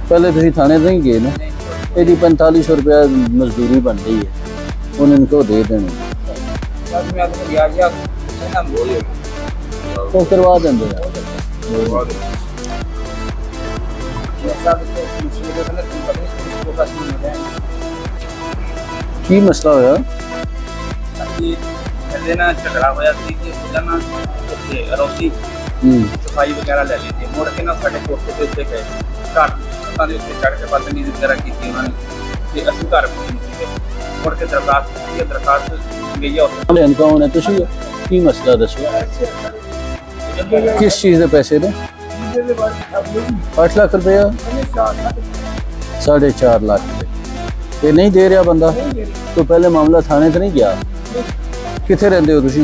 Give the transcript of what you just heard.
पहले तुम थाने नहीं गए ना, यदि 4500 रुपया मजदूरी बन रही है, उन्हें इनको दे देने तो करवा देंगे की मसला होया झगड़ा होया अरोसी सफाई वगैरह ले ली थी मुड़ के ना साढ़े कोठे के उत्ते गए घर छत्तां दे उत्ते चढ़ के बदतमीजी वगैरह की उन्होंने ते असीं घर पहुंचे मुड़ के दरखास्त गई है इनका होना तुसी की मसला दसो किस चीज़ के पैसे ने 8 लाख रुपया 4.5 लाख ये नहीं दे रहा बंदा तो पहले मामला थाने तो नहीं गया किथे रहंदे हो तुसी